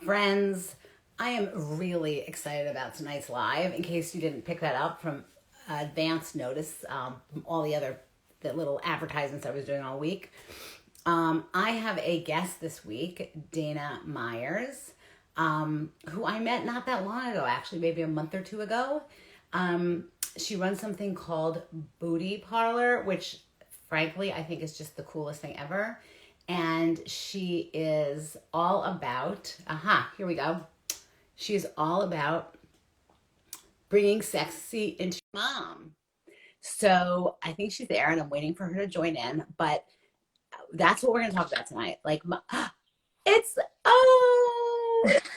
Friends, I am really excited about tonight's live. In case you didn't pick that up from advance notice, from all the little advertisements I was doing all week. I have a guest this week, Dana Myers, who I met not that long ago, actually, maybe a month or two ago. She runs something called Booty Parlor, which frankly I think is just the coolest thing ever. And she is all about, here we go. She's all about bringing sexy into mom. So I think she's there and I'm waiting for her to join in, but that's what we're going to talk about tonight. It's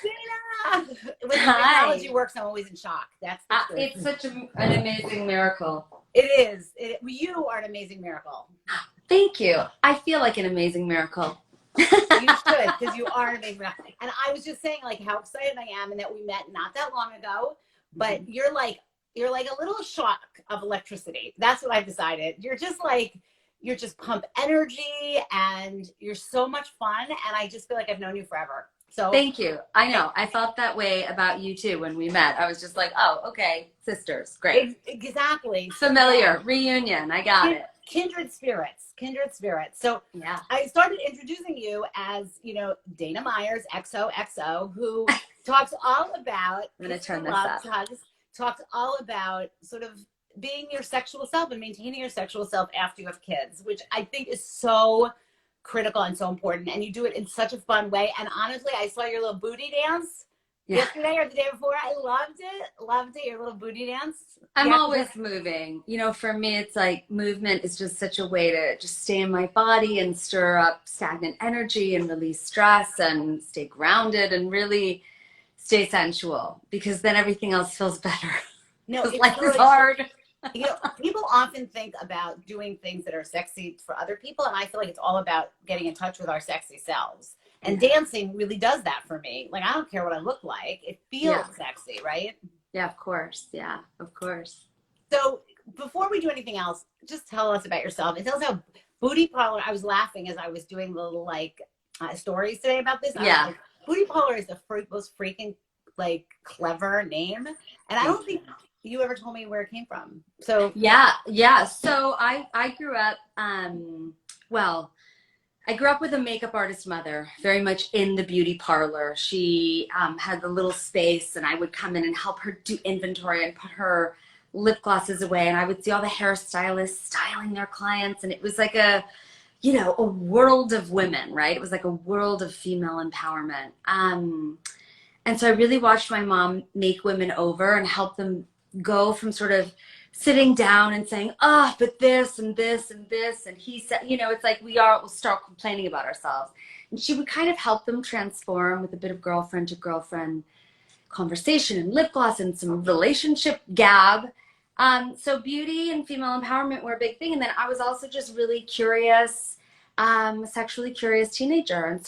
Dana. When technology works, I'm always in shock. That's the truth. It's such an amazing miracle. It is. You are an amazing miracle. Thank you. I feel like an amazing miracle. You should, because you are an amazing miracle. And I was just saying, how excited I am, and that we met not that long ago. But you're like a little shock of electricity. That's what I've decided. You're just pump energy, and you're so much fun. And I just feel like I've known you forever. So thank you. I know. I felt that way about you too when we met. I was just like, oh, okay, sisters, great. Exactly. Familiar, reunion. I got it. Kindred spirits. So yeah, I started introducing you as, Dana Myers, XOXO, who talks all about, I'm going to turn this up. Talks all about sort of being your sexual self and maintaining your sexual self after you have kids, which I think is so critical and so important. And you do it in such a fun way. And honestly, I saw your little booty dance yesterday or the day before. I loved it. Your little booty dance. I'm always moving. For me, it's like movement is just such a way to just stay in my body and stir up stagnant energy and release stress and stay grounded and really stay sensual, because then everything else feels better. No, life is hard. People often think about doing things that are sexy for other people, and I feel like it's all about getting in touch with our sexy selves. And dancing really does that for me. I don't care what I look like. It feels sexy, right? Yeah, of course. Yeah, of course. So before we do anything else, just tell us about yourself. And tell us how Booty Parlor, I was laughing as I was doing little stories today about this. Yeah. Booty Parlor is the most freaking clever name. And I don't think you ever told me where it came from. So yeah. So I grew up, I grew up with a makeup artist mother, very much in the beauty parlor. She had the little space, and I would come in and help her do inventory and put her lip glosses away. And I would see all the hairstylists styling their clients. And it was like a world of women, right? It was like a world of female empowerment. And so I really watched my mom make women over and help them go from sort of sitting down and saying, but this and this and this. And he said, it's like we'll start complaining about ourselves. And she would kind of help them transform with a bit of girlfriend to girlfriend conversation and lip gloss and some relationship gab. So beauty and female empowerment were a big thing. And then I was also just really curious, sexually curious teenager.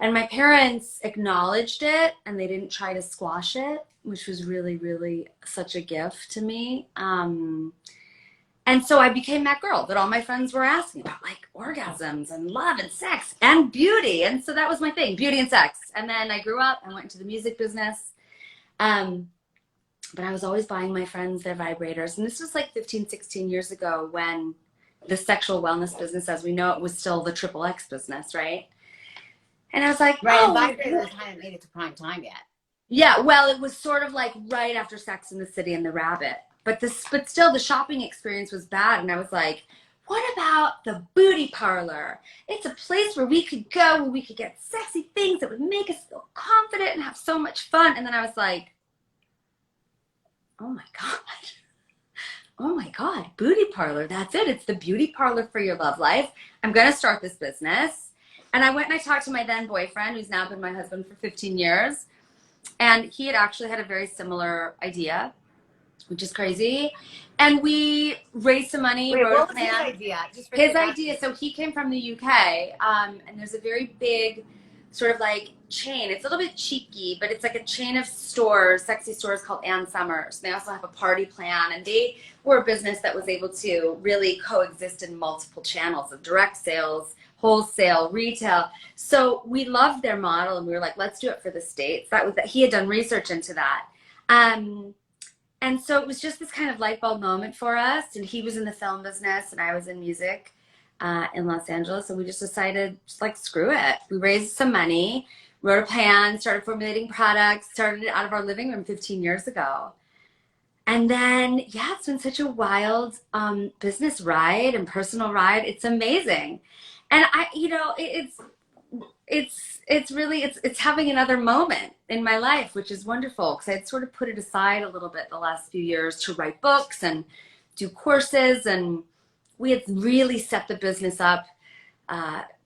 And my parents acknowledged it, and they didn't try to squash it, which was really, really such a gift to me. And so I became that girl that all my friends were asking about, orgasms and love and sex and beauty. And so that was my thing, beauty and sex. And then I grew up and went into the music business. But I was always buying my friends their vibrators. And this was 15, 16 years ago, when the sexual wellness business, as we know it, was still the XXX business, right? And I was like, right, and vibrators hadn't made it to prime time yet. Yeah, well, it was sort of right after Sex and the City and the Rabbit. But still the shopping experience was bad. And I was like, what about the Booty Parlor? It's a place where we could go, where we could get sexy things that would make us feel confident and have so much fun. And then I was like, oh my God, Booty Parlor. That's it. It's the beauty parlor for your love life. I'm going to start this business. And I went and I talked to my then boyfriend, who's now been my husband for 15 years. And he had actually had a very similar idea, which is crazy. And we raised some money. Wait, what was his idea? His idea, so he came from the UK, and there's a very big sort of chain. It's a little bit cheeky, but it's a chain of stores, sexy stores called Ann Summers. They also have a party plan, and they were a business that was able to really coexist in multiple channels of direct sales, wholesale, retail. So we loved their model, and we were like, let's do it for the States. That was that he had done research into that. And so it was just this kind of light bulb moment for us. And he was in the film business and I was in music in Los Angeles. And we just decided, just like, screw it. We raised some money, wrote a plan, started formulating products, started it out of our living room 15 years ago. And then, yeah, it's been such a wild business ride and personal ride. It's amazing. And it's really having another moment in my life, which is wonderful, because I'd sort of put it aside a little bit the last few years to write books and do courses, and we had really set the business up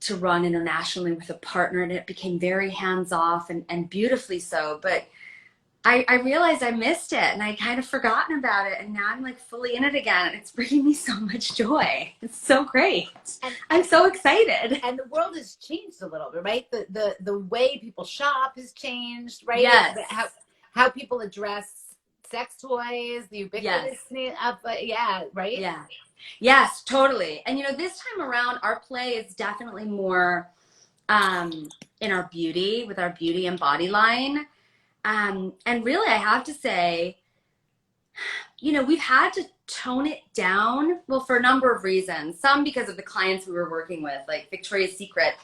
to run internationally with a partner, and it became very hands-off and beautifully so. But I realized I missed it, and I'd kind of forgotten about it, and now I'm like fully in it again, and it's bringing me so much joy. It's so great. And I'm so excited. And the world has changed a little bit, right? The way people shop has changed, right? Yes. How people address sex toys, the ubiquitous, yeah, right? Yeah. Yes, totally. And this time around, our play is definitely more in our beauty, with our beauty and body line. And really, I have to say, we've had to tone it down, well, for a number of reasons. Some because of the clients we were working with, like Victoria's Secret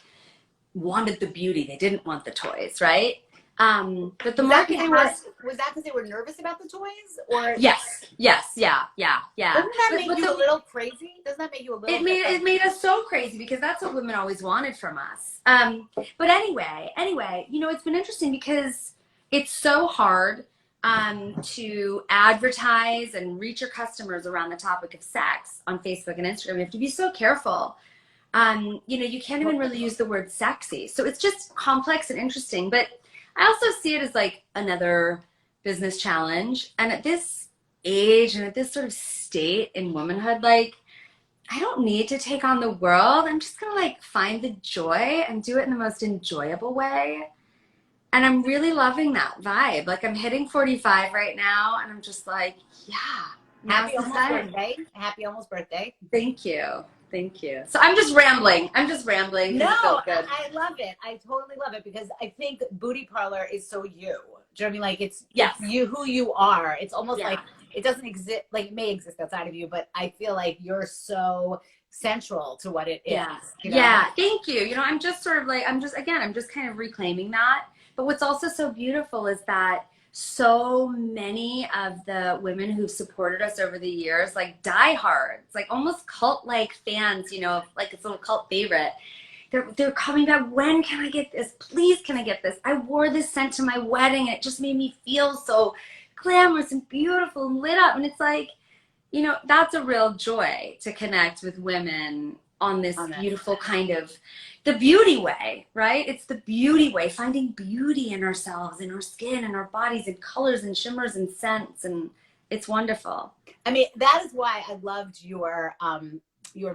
wanted the beauty. They didn't want the toys, right? But the market was that because they were nervous about the toys? Or yes, yeah. Doesn't that make you a little crazy? Doesn't that make you a little? It made us so crazy, because that's what women always wanted from us. But anyway, it's been interesting because it's so hard to advertise and reach your customers around the topic of sex on Facebook and Instagram. You have to be so careful. You can't even really use the word sexy. So it's just complex and interesting. But I also see it as like another business challenge. And at this age and at this sort of state in womanhood, like, I don't need to take on the world. I'm just going to like find the joy and do it in the most enjoyable way. And I'm really loving that vibe. Like, I'm hitting 45 right now, and I'm just like, yeah. Happy almost birthday. Happy almost birthday. Thank you. So I'm just rambling. No, I love it. I totally love it, because I think Booty Parlor is so you. Do you know what I mean? Like, it's you, who you are. It's almost like it doesn't exist, like it may exist outside of you, but I feel like you're so central to what it is. Yeah, thank you. I'm just sort of like, I'm just kind of reclaiming that. But what's also so beautiful is that so many of the women who've supported us over the years, like diehards, like almost cult-like fans, like it's a little cult favorite, they're coming back. When can I get this? Please, can I get this? I wore this scent to my wedding, and it just made me feel so glamorous and beautiful and lit up. And it's like, that's a real joy to connect with women on this beautiful kind of the beauty way, right? It's the beauty way, finding beauty in ourselves, in our skin, in our bodies, in colors and shimmers and scents, and it's wonderful. I mean, that is why I loved your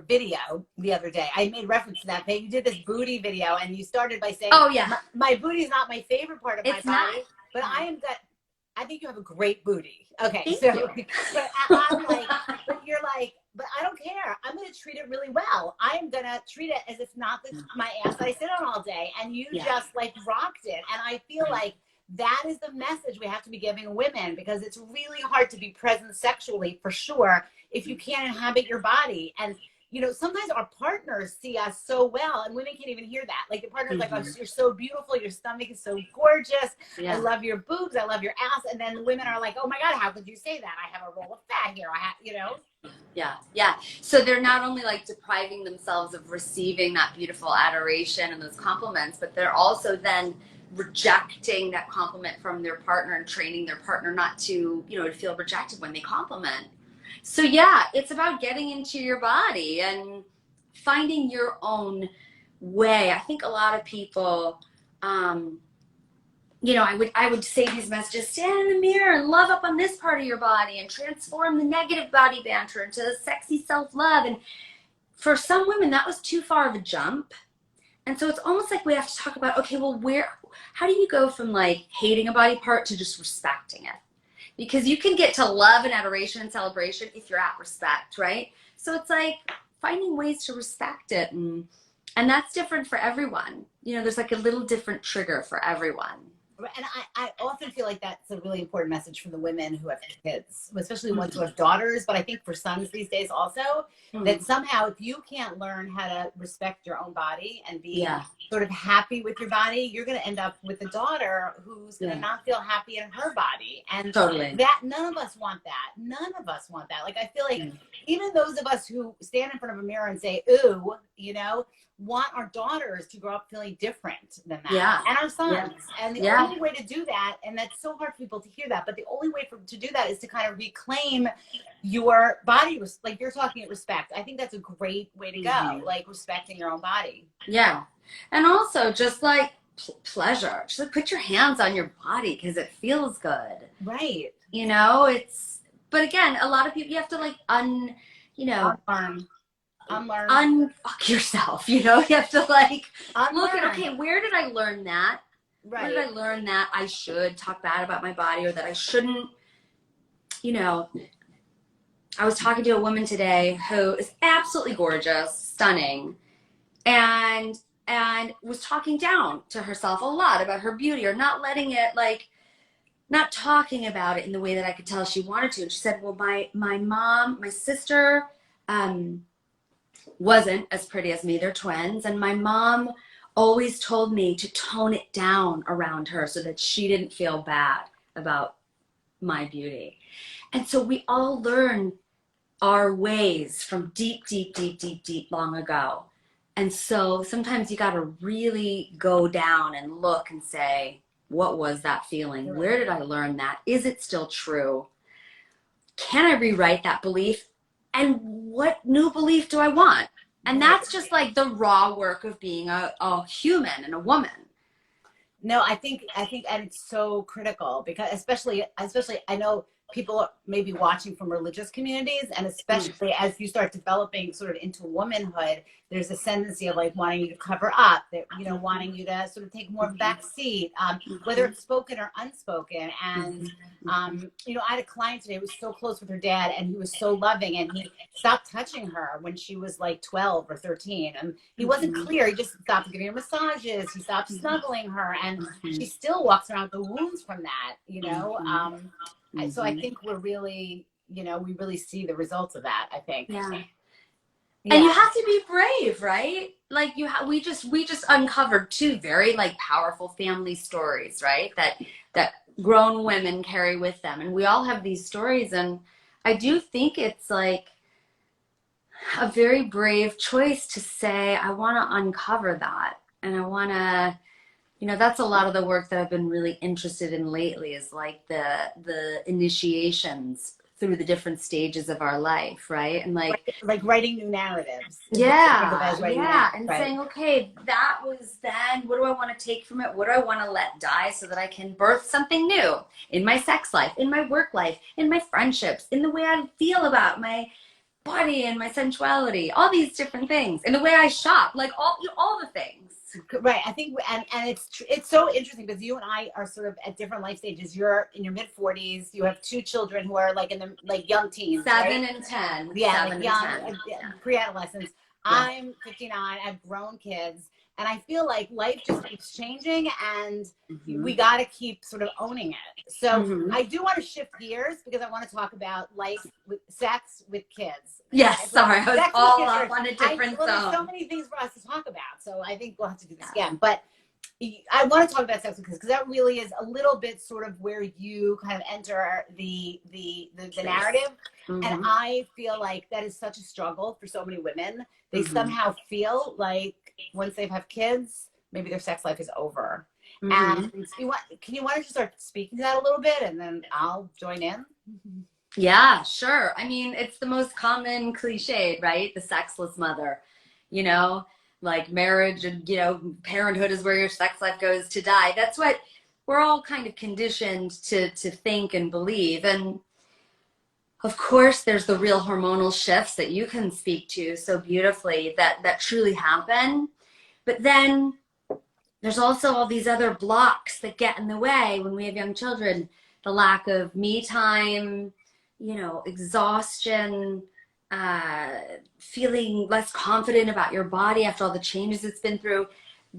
video the other day. I made reference to that, but you did this booty video, and you started by saying, "Oh yeah, my booty is not my favorite part of my body, but I think you have a great booty." Okay, but I'm like, but you're like, but I don't care. I'm going to treat it really well. I'm going to treat it as if not my ass that I sit on all day. And you just like rocked it. And I feel like that is the message we have to be giving women, because it's really hard to be present sexually, for sure, if you can't inhabit your body. And sometimes our partners see us so well, and women can't even hear that. Like, the partner's like, "Oh, you're so beautiful. Your stomach is so gorgeous. Yeah. I love your boobs. I love your ass." And then the women are like, "Oh my God, how could you say that? I have a roll of fat here. Yeah. So they're not only like depriving themselves of receiving that beautiful adoration and those compliments, but they're also then rejecting that compliment from their partner and training their partner not to, to feel rejected when they compliment. So yeah, it's about getting into your body and finding your own way. I think a lot of people, I would say these messages: stand in the mirror and love up on this part of your body and transform the negative body banter into sexy self-love. And for some women, that was too far of a jump. And so it's almost like we have to talk about, okay, well, how do you go from like hating a body part to just respecting it? Because you can get to love and adoration and celebration if you're at respect, right? So it's like finding ways to respect it and And that's different for everyone. You know, there's like a little different trigger for everyone. And I often feel like that's a really important message for the women who have kids, especially ones who Mm-hmm. have daughters, but I think for sons these days also, that Mm-hmm. somehow if you can't learn how to respect your own body and be Yeah. sort of happy with your body, you're going to end up with a daughter who's going to Yeah. not feel happy in her body. And Totally. that, none of us want that. None of us want that. Like, I feel like even those of us who stand in front of a mirror and say, ooh, you know, want our daughters to grow up feeling different than that, Yeah. and our sons. Yeah. And the Yeah. only way to do that, and that's so hard for people to hear that, but the only way to do that is to kind of reclaim your body, like you're talking at respect. I think that's a great way to go, like respecting your own body. Yeah. And also just like pleasure. Just like put your hands on your body because it feels good. Right. You know, but again, a lot of people, you have to like Unlearn. unfuck yourself, you know? You have to like look at, Unlearn. okay, where did I learn that? Right. Where did I learn that I should talk bad about my body or that I shouldn't, you know? I was talking to a woman today who is absolutely gorgeous, stunning, and was talking down to herself a lot about her beauty, or not letting it, like, not talking about it in the way that I could tell she wanted to. And she said, well, my mom, my sister, wasn't as pretty as me. They're twins. And my mom always told me to tone it down around her so that she didn't feel bad about my beauty. And so we all learn our ways from deep, deep, deep, deep, deep long ago. And so sometimes you got to really go down and look and say, what was that feeling? Where did I learn that? Is it still true? Can I rewrite that belief? And what new belief do I want? And that's just like the raw work of being a human and a woman. No, I think, and it's so critical because especially I know people may be watching from religious communities, and especially as you start developing sort of into womanhood, there's a tendency of like wanting you to cover up, that, you know, wanting you to sort of take more of a back seat, whether it's spoken or unspoken. And you know, I had a client today who was so close with her dad, and he was so loving, and he stopped touching her when she was like 12 or 13, and he wasn't clear. He just stopped giving her massages, he stopped snuggling her, and she still walks around with the wounds from that, you know. So I think we're really, you know, we really see the results of that, I think. Yeah. And you have to be brave, right? Like we just uncovered two very like powerful family stories, right? That grown women carry with them. And we all have these stories. And I do think it's like a very brave choice to say, I want to uncover that. And I want to, you know, that's a lot of the work that I've been really interested in lately, is like the initiations through the different stages of our life, right? And like writing new narratives. And saying, okay, that was then, what do I want to take from it? What do I want to let die so that I can birth something new in my sex life, in my work life, in my friendships, in the way I feel about my body and my sensuality, all these different things, in the way I shop, like all the things. Right. I think, and it's so interesting because you and I are sort of at different life stages. You're in your mid 40s. You have two children who are like in the like young teens, 7 and 10. Yeah, 7 like young, and 10. Pre-adolescents. Yeah. I'm 59. I've grown kids, and I feel like life just keeps changing, and we got to keep sort of owning it. So I do want to shift gears because I want to talk about life with sex with kids. Yes, sorry, I was all up on a different zone. There's so many things for us to talk about, so I think we'll have to do this again. But I want to talk about sex with kids because that really is a little bit sort of where you kind of enter the narrative. And I feel like that is such a struggle for so many women. They somehow feel like once they have kids, maybe their sex life is over. And can you want to just start speaking to that a little bit, and then I'll join in? Yeah, sure. I mean, it's the most common cliche, right? The sexless mother, you know, like marriage and, you know, parenthood is where your sex life goes to die. That's what we're all kind of conditioned to think and believe. And of course, there's the real hormonal shifts that you can speak to so beautifully that truly happen. But then there's also all these other blocks that get in the way when we have young children. The lack of me time, you know, exhaustion, feeling less confident about your body after all the changes it's been through,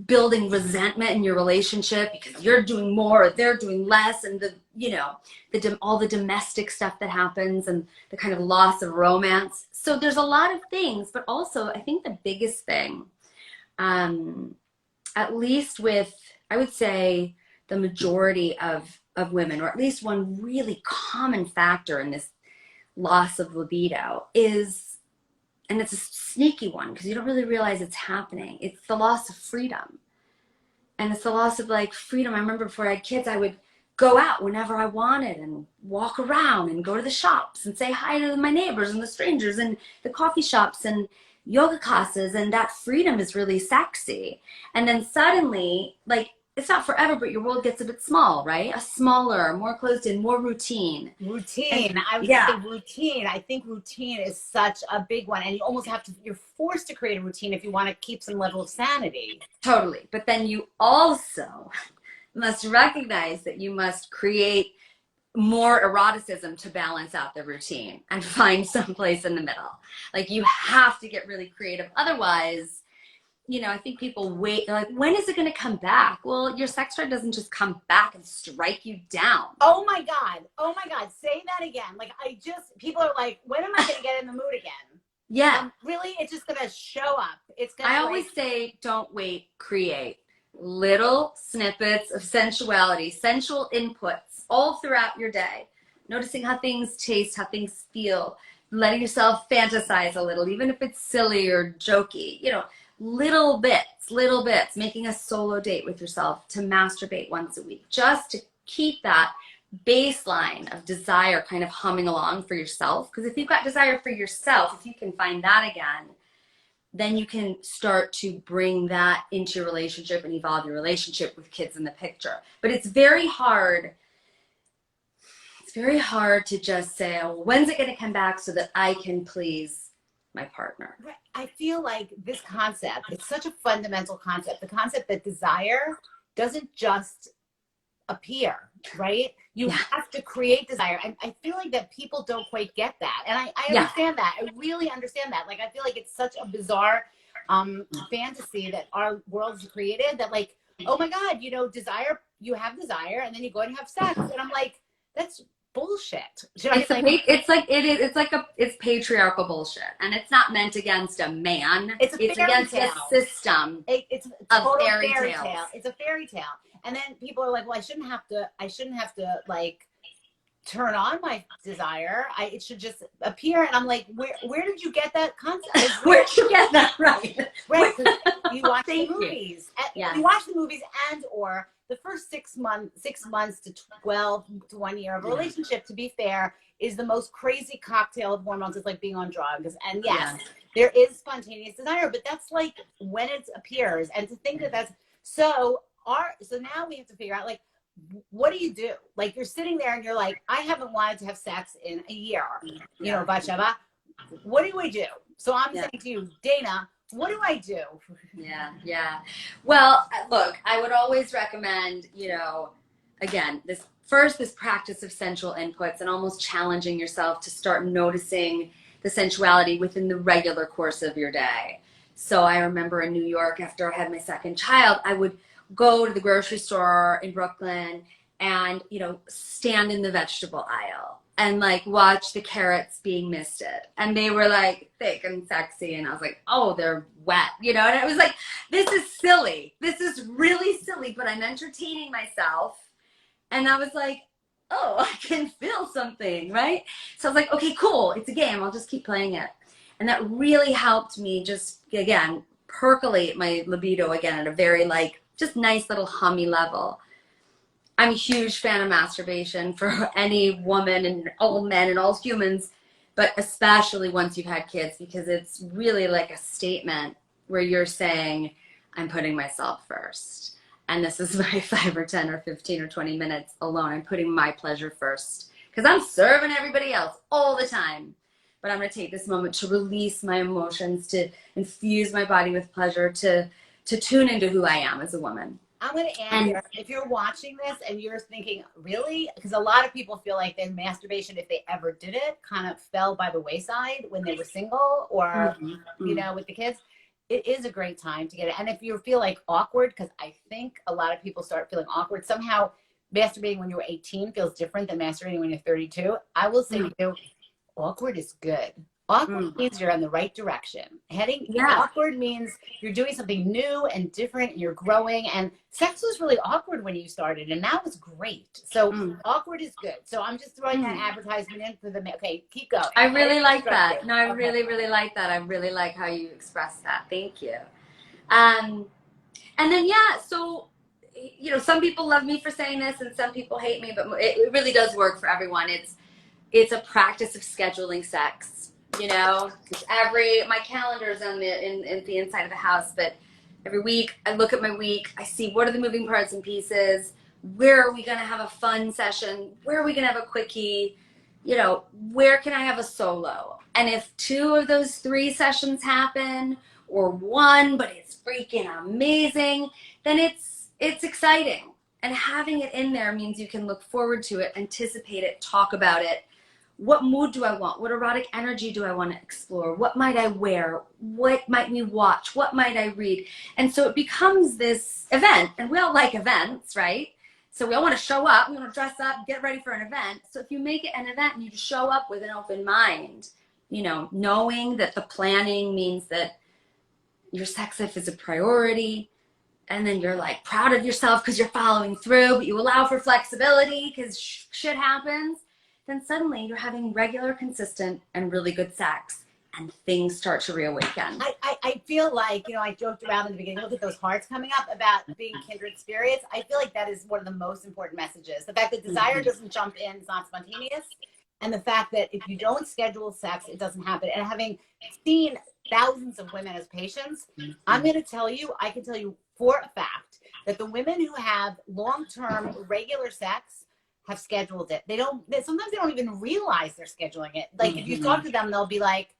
building resentment in your relationship because you're doing more or they're doing less, and all the domestic stuff that happens and the kind of loss of romance. So there's a lot of things, but also I think the biggest thing, at least with, I would say, the majority of women, or at least one really common factor in this loss of libido is, and it's a sneaky one because you don't really realize it's happening, it's the loss of freedom. And it's the loss of like freedom. I remember before I had kids, I would go out whenever I wanted and walk around and go to the shops and say hi to my neighbors and the strangers and the coffee shops and yoga classes, and that freedom is really sexy. And then suddenly, like, it's not forever, but your world gets a bit small, right? A smaller, more closed in, more routine. Routine. I would say routine. I think routine is such a big one. And you almost have to, you're forced to create a routine if you want to keep some level of sanity. Totally. But then you also must recognize that you must create more eroticism to balance out the routine and find some place in the middle. Like, you have to get really creative. Otherwise, I think people wait. They're like, when is it going to come back? Well, your sex drive doesn't just come back and strike you down. Oh my God. Oh my God. Say that again. Like, people are like, when am I going to get in the mood again? Yeah. Really, it's just going to show up. I always say, don't wait, create little snippets of sensuality, sensual inputs all throughout your day. Noticing how things taste, how things feel, letting yourself fantasize a little, even if it's silly or jokey, little bits, making a solo date with yourself to masturbate once a week, just to keep that baseline of desire kind of humming along for yourself. Because if you've got desire for yourself, if you can find that again, then you can start to bring that into your relationship and evolve your relationship with kids in the picture. But it's very hard. It's very hard to just say, oh, when's it going to come back so that I can please my partner. Right. I feel like this concept, it's such a fundamental concept. The concept that desire doesn't just appear, right? You have to create desire. I feel like that people don't quite get that. And I understand that. I really understand that. Like, I feel like it's such a bizarre fantasy that our world's created that, like, oh my God, desire, you have desire and then you go and have sex. And I'm like, that's bullshit. It's patriarchal bullshit, and it's not meant against a man. It's against a system. It's a total fairy tale. It's a fairy tale. And then people are like, well, I shouldn't have to like turn on my desire. It should just appear. And I'm like, where did you get that concept? Where'd you get that? Right. You watch the movies. You watch the movies or the first 6 months to 12 to 1 year of a relationship, to be fair, is the most crazy cocktail of hormones. It's like being on drugs. And yes, there is spontaneous desire, but that's like when it appears. And to think that that's so now we have to figure out, like, what do you do? Like, you're sitting there and you're like, I haven't wanted to have sex in a year, Sheva. What do I do? So I'm saying to you, Dana, what do I do? Yeah. Well, look, I would always recommend, again, this practice of sensual inputs and almost challenging yourself to start noticing the sensuality within the regular course of your day. So I remember in New York, after I had my second child, I would go to the grocery store in Brooklyn and, stand in the vegetable aisle and like watch the carrots being misted. And they were like thick and sexy. And I was like, oh, they're wet, and it was like, this is silly. This is really silly, but I'm entertaining myself. And I was like, oh, I can feel something, right? So I was like, okay, cool. It's a game. I'll just keep playing it. And that really helped me just, again, percolate my libido again at a very just nice little hummy level. I'm a huge fan of masturbation for any woman and all men and all humans, but especially once you've had kids, because it's really like a statement where you're saying, I'm putting myself first. And this is my 5 or 10 or 15 or 20 minutes alone. I'm putting my pleasure first because I'm serving everybody else all the time. But I'm going to take this moment to release my emotions, to infuse my body with pleasure, to tune into who I am as a woman. I'm going to add And here, if you're watching this and you're thinking, really? Because a lot of people feel like their masturbation, if they ever did it, kind of fell by the wayside when they were single or, you know, with the kids. It is a great time to get it. And if you feel like awkward, because I think a lot of people start feeling awkward, somehow masturbating when you're 18 feels different than masturbating when you're 32. I will say to you, awkward is good. Awkward means you're in the right direction. yeah. Awkward means you're doing something new and different and you're growing. And sex was really awkward when you started, and that was great. So awkward is good. So I'm just throwing that advertisement in for the. Okay, keep going. I really like that. No, I really, really like that. I really like how you express that. Thank you. And then, yeah, so, you know, some people love me for saying this and some people hate me, but it really does work for everyone. It's a practice of scheduling sex, you know, my calendar's on the inside of the house, but every week I look at my week, I see what are the moving parts and pieces, where are we going to have a fun session, where are we going to have a quickie, you know, where can I have a solo? And if 2 of those 3 sessions happen, or 1, but it's freaking amazing, then it's exciting. And having it in there means you can look forward to it, anticipate it, talk about it. What mood do I want? What erotic energy do I want to explore? What might I wear? What might we watch? What might I read? And so it becomes this event, and we all like events, right? So we all want to show up, we want to dress up, get ready for an event. So if you make it an event and you just show up with an open mind, you know, knowing that the planning means that your sex life is a priority, and then you're like proud of yourself because you're following through, but you allow for flexibility because shit happens, then suddenly you're having regular, consistent, and really good sex, and things start to reawaken. I feel like, you know, I joked around in the beginning, look at those hearts coming up about being kindred spirits. I feel like that is one of the most important messages. The fact that desire doesn't jump in, it's not spontaneous. And the fact that if you don't schedule sex, it doesn't happen. And having seen thousands of women as patients, I'm going to tell you, I can tell you for a fact that the women who have long-term regular sex have scheduled it. Sometimes they don't even realize they're scheduling it. Like if you talk to them, they'll be like,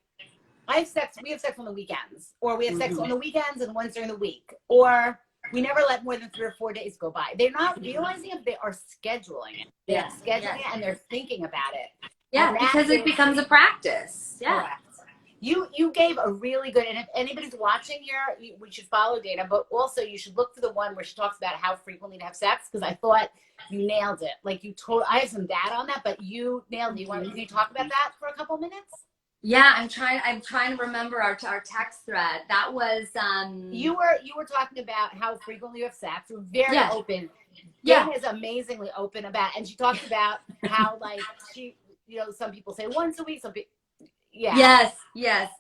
we have sex on the weekends, or we have sex on the weekends and once during the week, or we never let more than 3 or 4 days go by. They're not realizing it, they are scheduling it. They're scheduling it and they're thinking about it. Yeah, because it becomes a practice. Yeah. Correct. You gave a really good, and if anybody's watching here, we should follow Dana, but also you should look for the one where she talks about how frequently to have sex, because I thought you nailed it. Like I have some data on that, but you nailed it. Can you talk about that for a couple minutes? Yeah, I'm trying to remember our text thread. That was you were talking about how frequently you have sex. We're very open. Dana is amazingly open about, and she talks about how like she, you know, some people say once a week, some people. Yeah. Yes.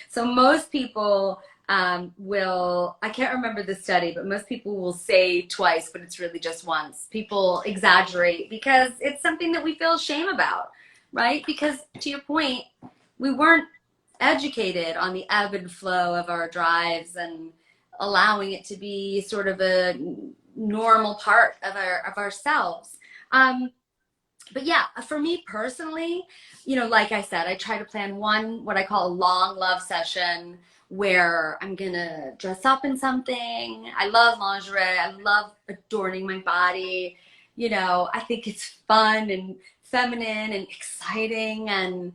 So most people I can't remember the study, but most people will say twice, but it's really just once. People exaggerate because it's something that we feel shame about, right? Because to your point, we weren't educated on the ebb and flow of our drives and allowing it to be sort of a normal part of ourselves. But yeah, for me personally, you know, like I said, I try to plan what I call a long love session where I'm gonna dress up in something. I love lingerie. I love adorning my body. You know, I think it's fun and feminine and exciting. And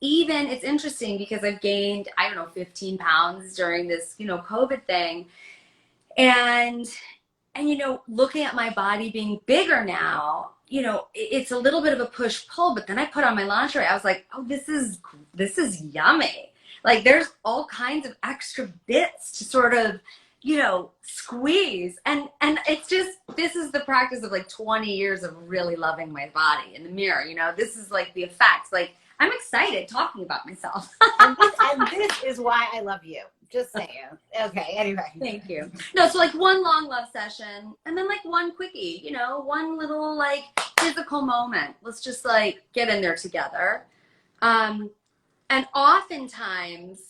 even it's interesting because I've gained, 15 pounds during this, COVID thing. And, you know, looking at my body being bigger now, it's a little bit of a push pull, but then I put on my lingerie. I was like, oh, this is yummy. Like there's all kinds of extra bits to sort of, squeeze. And it's just, this is the practice of like 20 years of really loving my body in the mirror. This is like the effects. Like I'm excited talking about myself. and this is why I love you. Just saying. Okay, anyway. Thank you. No, so like one long love session and then like one quickie, one little like physical moment. Let's just like get in there together. And oftentimes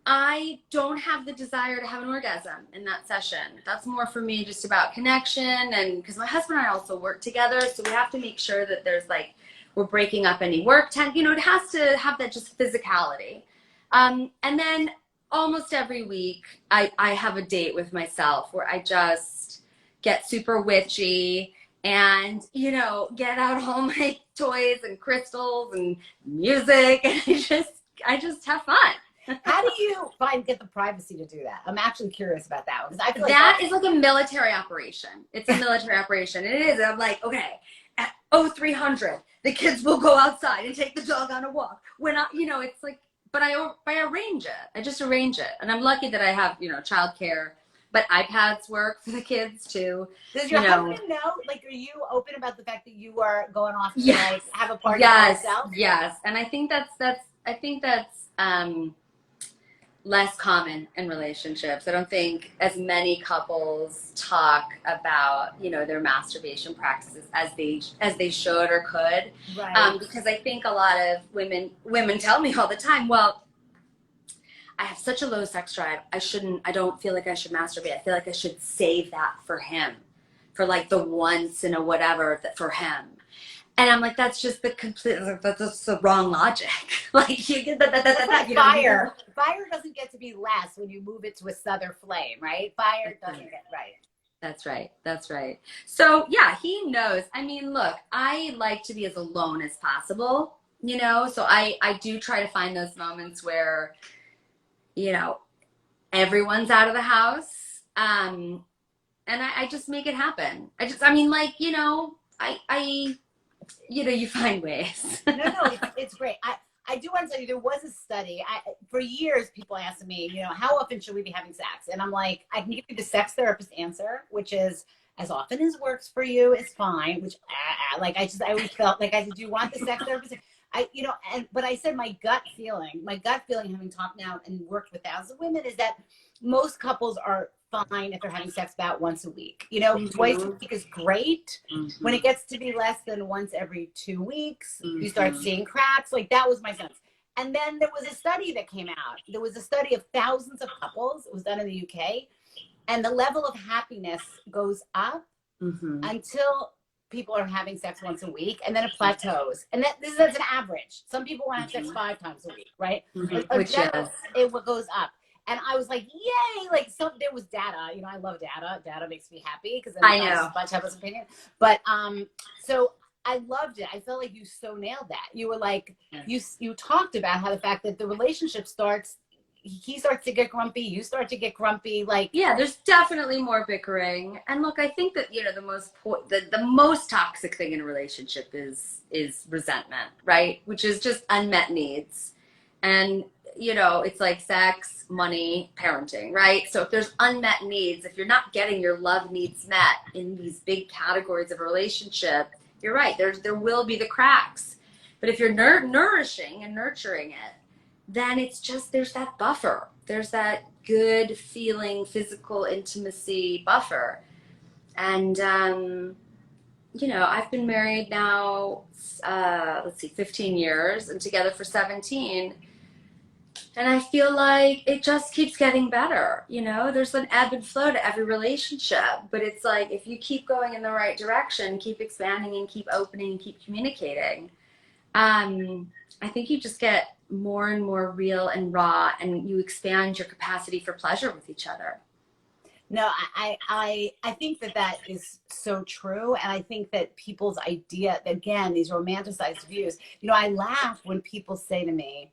I don't have the desire to have an orgasm in that session. That's more for me just about connection, and because my husband and I also work together, so we have to make sure that there's like, we're breaking up any work time. It has to have that just physicality. And then almost every week I have a date with myself where I just get super witchy and, you know, get out all my toys and crystals and music and I just have fun. How do you get the privacy to do that? I'm actually curious about that one because I feel like That is like a military operation. It's a military operation. It is. I'm like, okay, at 0300, the kids will go outside and take the dog on a walk. When I, you know, it's like, but I arrange it. I just arrange it. And I'm lucky that I have, you know, childcare, but iPads work for the kids too. Does your You know, husband know? Like, are you open about the fact that you are going off to yes, like have a party by yourself? yes. And I think that's less common in relationships. I don't think as many couples talk about, you know, their masturbation practices as they should or could. Right. Because I think a lot of women tell me all the time, well, I have such a low sex drive. I don't feel like I should masturbate. I feel like I should save that for him, for like the once in a whatever that for him. And I'm like, that's just that's the wrong logic. Like you get Like fire. Fire doesn't get to be less when you move it to a southern flame, right? Fire doesn't get right. That's right. That's right. So yeah, he knows. I mean, look, I like to be as alone as possible, you know, so I do try to find those moments where, you know, everyone's out of the house. And I just make it happen. I mean, like, you know, you know, you find ways. No, it's great. I do want to tell you, there was a study. For years, people asked me, you know, how often should we be having sex? And I'm like, I can give you the sex therapist answer, which is as often as works for you is fine. Which, like, I always felt like I said, do you want the sex therapist? You know, but I said my gut feeling, having talked now and worked with thousands of women, is that most couples are fine if they're having sex about once a week. You know, twice a week is great. When it gets to be less than once every 2 weeks, you start seeing cracks. Like, that was my sense. And then there was a study that came out. There was a study of thousands of couples. It was done in the UK. And the level of happiness goes up until people are having sex once a week, and then it plateaus. And this is an average. Some people want to have sex 5 times a week, right? Which is it goes up. And I was like, yay! Like, there was data. You know, I love data. Data makes me happy because I know. Bunch of his opinion. But so I loved it. I felt like you so nailed that. You were like, you talked about how the fact that the relationship starts. He starts to get grumpy. You start to get grumpy. Like, yeah, there's definitely more bickering. And look, I think that, you know, the most toxic thing in a relationship is resentment, right? Which is just unmet needs. And, you know, it's like sex, money, parenting, right? So if there's unmet needs, if you're not getting your love needs met in these big categories of a relationship, you're right. There will be the cracks. But if you're nourishing and nurturing it, then it's just, there's that buffer. There's that good feeling, physical intimacy buffer. And, you know, I've been married now, 15 years and together for 17. And I feel like it just keeps getting better. You know, there's an ebb and flow to every relationship, but it's like, if you keep going in the right direction, keep expanding and keep opening and keep communicating, I think you just get more and more real and raw, and you expand your capacity for pleasure with each other. No, I think that is so true. And I think that people's idea, again, these romanticized views, you know, I laugh when people say to me,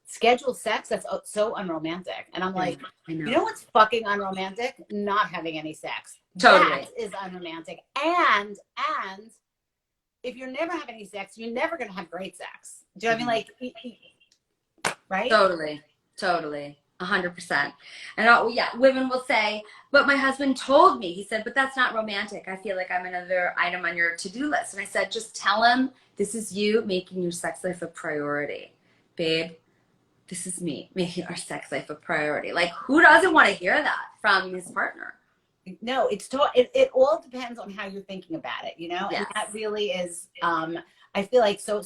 scheduled sex, that's so unromantic. And I'm like, you know what's fucking unromantic? Not having any sex. Totally. That is unromantic. And if you're never having any sex, you're never going to have great sex. Do you know what I mean? Like, right? Totally. 100%. And yeah, women will say, but my husband told me, he said, but that's not romantic. I feel like I'm another item on your to-do list. And I said, just tell him this is you making your sex life a priority. Babe, this is me making our sex life a priority. Like, who doesn't want to hear that from his partner? No, it all depends on how you're thinking about it, you know? Yes. And that really is, I feel like, so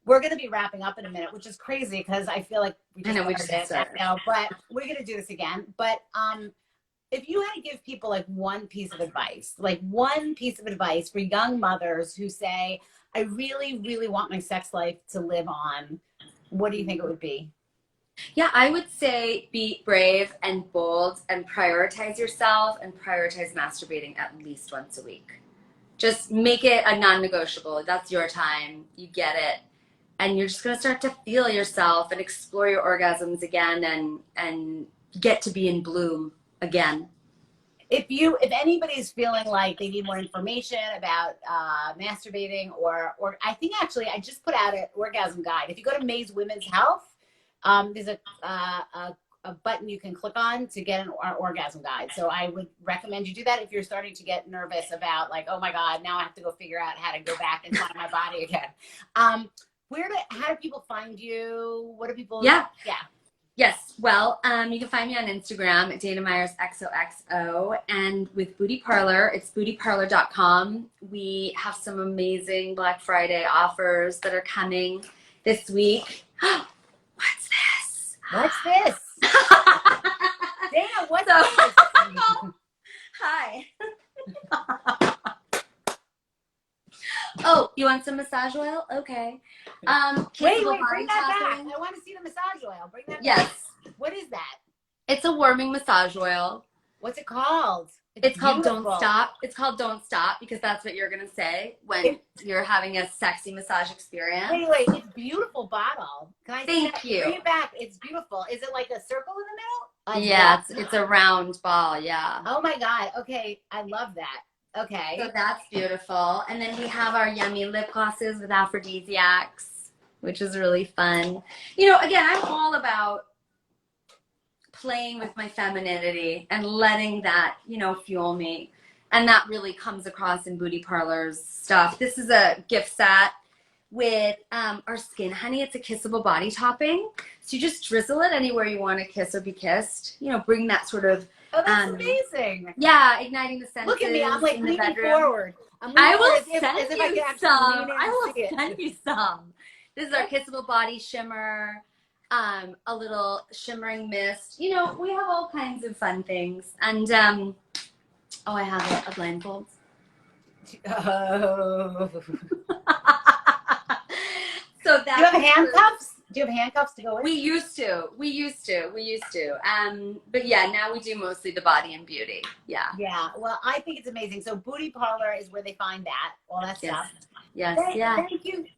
we're going to be wrapping up in a minute, which is crazy because I feel like we just started now, but we're going to do this again. But if you had to give people like one piece of advice for young mothers who say, I really, really want my sex life to live on, what do you think it would be? Yeah, I would say be brave and bold and prioritize yourself and prioritize masturbating at least once a week. Just make it a non-negotiable. That's your time. You get it. And you're just going to start to feel yourself and explore your orgasms again and get to be in bloom again. If anybody's feeling like they need more information about masturbating, or I think actually I just put out an orgasm guide. If you go to May's Women's Health, there's a button you can click on to get an orgasm guide. So I would recommend you do that if you're starting to get nervous about, like, oh my God, now I have to go figure out how to go back and find my body again. How do people find you? What do people? Yeah. Yeah. Yes. Well, you can find me on Instagram at Dana Myers XOXO, and with Booty Parlor, it's bootyparlor.com. We have some amazing Black Friday offers that are coming this week. What's this? What's this? Dana, what's So, this? Hi. Oh, you want some massage oil? Okay. Wait, Kissable bring body that tapping. back. I want to see the massage oil. Bring that back. Yes. What is that? It's a warming massage oil. What's it called? It's called beautiful. Don't Stop. It's called Don't Stop because that's what you're going to say when you're having a sexy massage experience. Wait, it's a beautiful bottle. Can I see Thank you. Bring it back. It's beautiful. Is it like a circle in the middle? Yeah, it's a round ball, yeah. Oh my God. Okay, I love that. Okay. So that's beautiful. And then we have our yummy lip glosses with Aphrodisiacs, which is really fun. You know, again, I'm all about playing with my femininity and letting that, you know, fuel me. And that really comes across in Booty Parlor's stuff. This is a gift set with our Skin Honey. It's a kissable body topping. So you just drizzle it anywhere you want to kiss or be kissed. You know, bring that sort of Oh, that's amazing. yeah, igniting the senses. Look at me. I'm like in the leaning bedroom. forward. I will send as if I you could actually some. lean in I and will see it. send you some. This is our kissable body shimmer, a little shimmering mist. You know, we have all kinds of fun things. And oh, I have a blindfold. Oh. So that. Do you have handcuffs? Do you have handcuffs to go with? We used to. But yeah, now we do mostly the body and beauty. Yeah. Yeah. Well, I think it's amazing. So Booty Parlor is where they find that, all that stuff. Yes.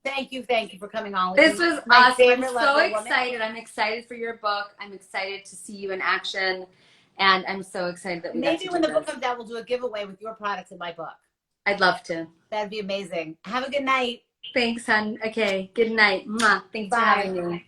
Thank you for coming on. This was awesome. I'm so excited. I'm excited for your book. I'm excited to see you in action. And I'm so excited that we maybe when the book comes out, we'll do a giveaway with your products in my book. I'd love to. That'd be amazing. Have a good night. Thanks, hon. Okay. Good night. Mwah. Thanks for having me.